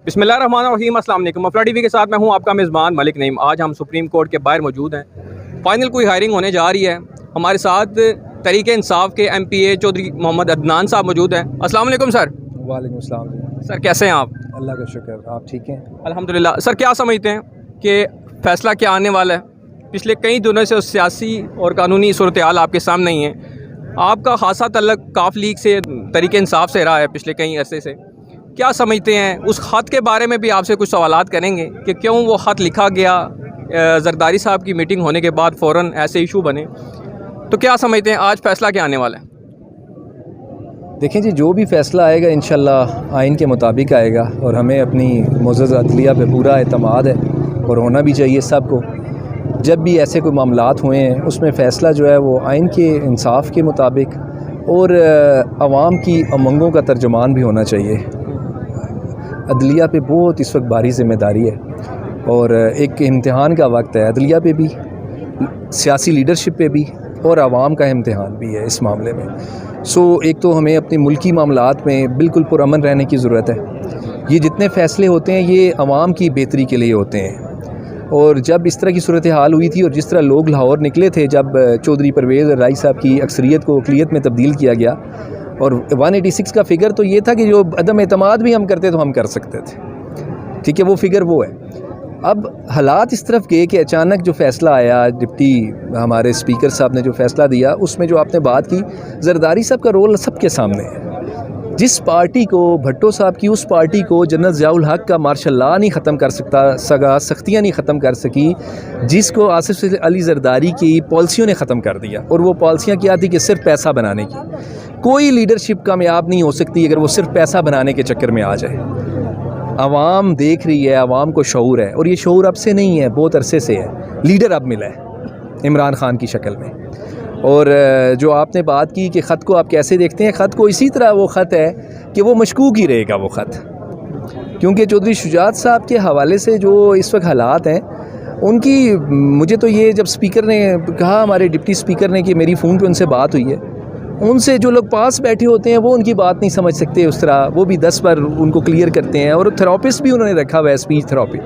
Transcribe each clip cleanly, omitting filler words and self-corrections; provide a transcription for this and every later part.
बिस्मिल्लाहिर्रहमानिर्रहीम। अस्सलाम वालेकुम। मफला टीवी के साथ मैं हूं आपका मेज़बान मलिक नईम। आज हम सुप्रीम कोर्ट के बाहर मौजूद हैं। फाइनल कोई हायरिंग होने जा रही है। हमारे साथ तहरीक इंसाफ के MPA चौधरी मोहम्मद अदनान साहब मौजूद हैं। अस्सलाम वालेकुम सर। वालेकुम अस्सलाम। सर कैसे हैं आप? अल्लाह का शुक्र, आप ठीक हैं? अल्हम्दुलिल्लाह। सर क्या समझते हैं कि फ़ैसला क्या आने वाला है? पिछले कई दिनों से सियासी और कानूनी सूरत हाल आपके सामने ही है। आपका खासा तल्लुक़ काफ लीग से, तहरीक इंसाफ से रहा है पिछले कई अरसे से। क्या समझते हैं? उस ख़त के बारे में भी आपसे कुछ सवालात करेंगे कि क्यों वो ख़त लिखा गया, जरदारी साहब की मीटिंग होने के बाद फ़ौरन ऐसे इशू बने। तो क्या समझते हैं आज फ़ैसला क्या आने वाला है? देखें जी, जो भी फ़ैसला आएगा इंशाल्लाह आइन के मुताबिक आएगा और हमें अपनी मुअज़्ज़ज़ अदलिया पे पूरा एतमाद है और होना भी चाहिए सबको। जब भी ऐसे कोई मामलात हुए हैं उसमें फ़ैसला जो है वो आइन के इंसाफ के मुताबिक और आवाम की उमंगों का तर्जुमान भी होना चाहिए। अदलिया पे बहुत इस वक्त भारी ज़िम्मेदारी है और एक इम्तिहान का वक्त है अदलिया पे भी, सियासी लीडरशिप पे भी और आवाम का इम्तिहान भी है इस मामले में। एक तो हमें अपने मुल्की मामलात में बिल्कुल पुरअमन रहने की ज़रूरत है। ये जितने फ़ैसले होते हैं ये आवाम की बेहतरी के लिए होते हैं। और जब इस तरह की सूरत हाल हुई थी और जिस तरह लोग लाहौर निकले थे जब चौधरी परवेज़ राई साहब की अक्सरियत को अक़लियत में तब्दील किया गया, और 186 का फ़िगर तो ये था कि जो अदम एतमाद भी हम करते तो हम कर सकते थे। ठीक है, वो फ़िगर वो है। अब हालात इस तरफ गए कि अचानक जो फ़ैसला आया, डिप्टी हमारे स्पीकर साहब ने जो फ़ैसला दिया उसमें जो आपने बात की, जरदारी साहब का रोल सबके सामने है। जिस पार्टी को, भट्टो साहब की उस पार्टी को जनरल ज़ियाउल हक़ का मार्शल लॉ नहीं ख़त्म कर सका, सख्तियाँ नहीं ख़त्म कर सकी, जिसको आसिफ अली जरदारी की पॉलिसियों ने ख़त्म कर दिया। और वो पॉलिसियाँ क्या थी कि सिर्फ पैसा बनाने की। कोई लीडरशिप कामयाब नहीं हो सकती अगर वो सिर्फ पैसा बनाने के चक्कर में आ जाए। आवाम देख रही है, आवाम को शऊर है और ये शऊर अब से नहीं है, बहुत अरसे से है। लीडर अब मिला है इमरान खान की शक्ल में। और जो आपने बात की कि ख़त को आप कैसे देखते हैं, ख़त को इसी तरह वो ख़त है कि वो मशकूक ही रहेगा वो ख़त, क्योंकि चौधरी शुजात साहब के हवाले से जो इस वक्त हालात हैं उनकी, मुझे तो ये जब स्पीकर ने कहा, हमारे डिप्टी स्पीकर ने, कि मेरी फ़ोन पे उनसे बात हुई है, उनसे जो लोग पास बैठे होते हैं वो उनकी बात नहीं समझ सकते उस तरह, वो भी 10 बार उनको क्लियर करते हैं। और थेरापिस्ट भी उन्होंने रखा हुआ है स्पीच थेरापी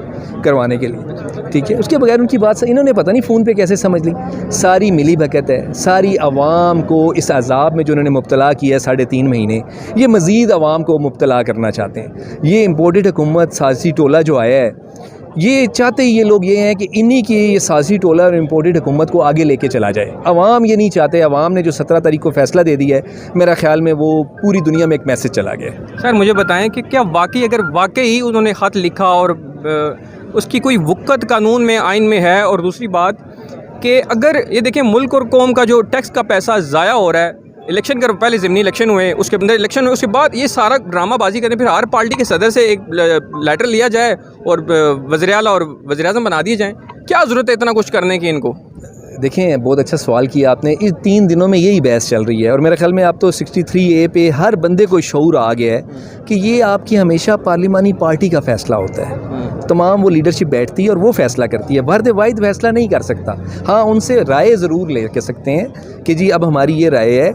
करवाने के लिए। ठीक है, उसके बगैर उनकी बात इन्होंने पता नहीं फ़ोन पे कैसे समझ ली। सारी मिली भगत है, सारी आवाम को इस अजाब में जो उन्होंने मुब्तला किया है 3.5 महीने, ये मज़ीद आवाम को मुब्तला करना चाहते हैं। ये इम्पोर्टेड हुकूमत, साजिशी टोला जो आया है, ये चाहते ही ये लोग ये हैं कि इन्हीं की ये साजिशी टोला और इम्पोर्टेड हुकूमत को आगे लेके चला जाए। अवाम ये नहीं चाहते। अवाम ने जो 17 तारीख को फ़ैसला दे दिया है, मेरा ख़्याल में वो पूरी दुनिया में एक मैसेज चला गया है। सर मुझे बताएं कि क्या अगर वाकई उन्होंने ख़त लिखा और उसकी कोई वक़्त कानून में, आइन में है, और दूसरी बात कि अगर ये देखें मुल्क और कौम का जो टैक्स का पैसा ज़ाया हो रहा है, इलेक्शन के पहले ज़िमनी इलेक्शन हुए, उसके अंदर इलेक्शन हुए, उसके बाद ये सारा ड्रामाबाजी करने, फिर हर पार्टी के सदर से एक लेटर लिया जाए और वज़ीर आला और वज़ीर आज़म बना दिए जाएँ। क्या ज़रूरत है इतना कुछ करने की इनको? देखें, बहुत अच्छा सवाल किया आपने। इस 3 दिनों में यही बहस चल रही है और मेरे ख्याल में अब तो 63A पे हर बंदे को शऊर आ गया है कि ये आपकी हमेशा पार्लिमानी पार्टी का फ़ैसला होता है। तमाम वो लीडरशिप बैठती है और वो फ़ैसला करती है, फर्द वाहिद फ़ैसला नहीं कर सकता। हाँ, उनसे राय ज़रूर ले के सकते हैं कि जी अब हमारी ये राय है।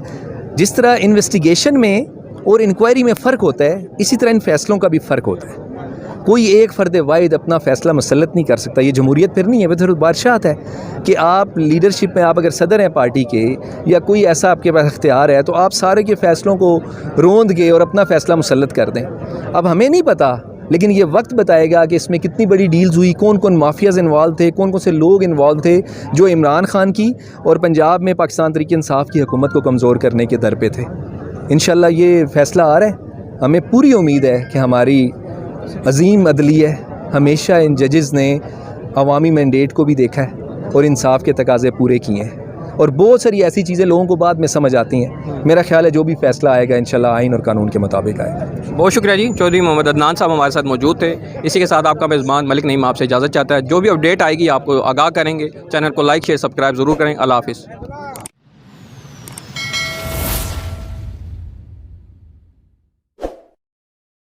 जिस तरह इन्वेस्टिगेशन में और इंक्वायरी में फ़र्क होता है, इसी तरह इन फ़ैसलों का भी फ़र्क होता है। कोई एक फ़र्द वाहिद अपना फ़ैसला मुसल्लत नहीं कर सकता। ये जमहूरियत फिर नहीं है, फिर बादशाहत है कि आप लीडरशिप में, आप अगर सदर हैं पार्टी के या कोई ऐसा आपके पास इख्तियार है तो आप सारे के फ़ैसलों को रोंद के और अपना फ़ैसला मुसल्लत कर दें। अब हमें नहीं पता, लेकिन ये वक्त बताएगा कि इसमें कितनी बड़ी डील्स हुई, कौन कौन माफियाज़ इन्वॉल्व थे, कौन कौन से लोग इन्वॉल्व थे जो इमरान खान की और पंजाब में पाकिस्तान तहरीक इंसाफ की हुकूमत को कमज़ोर करने के दर पे थे। इंशाल्लाह ये फ़ैसला आ रहा है। हमें पूरी उम्मीद है कि हमारी अजीम अदलिया हमेशा इन जजेज़ ने अवामी मैंडेट को भी देखा है और इंसाफ के तकाज़े पूरे किए हैं। और बहुत सारी ऐसी चीज़ें लोगों को बाद में समझ आती हैं। मेरा ख्याल है जो भी फ़ैसला आएगा इंशाल्लाह आइन और कानून के मुताबिक आएगा। बहुत शुक्रिया जी। चौधरी मोहम्मद अदनान साहब हमारे साथ मौजूद थे। इसी के साथ आपका मेज़बान मलिक नईम आपसे इजाज़त चाहता है। जो भी अपडेट आएगी आपको आगाह करेंगे। चैनल को लाइक, शेयर, सब्सक्राइब ज़रूर करें। अल्लाह हाफ़िज़।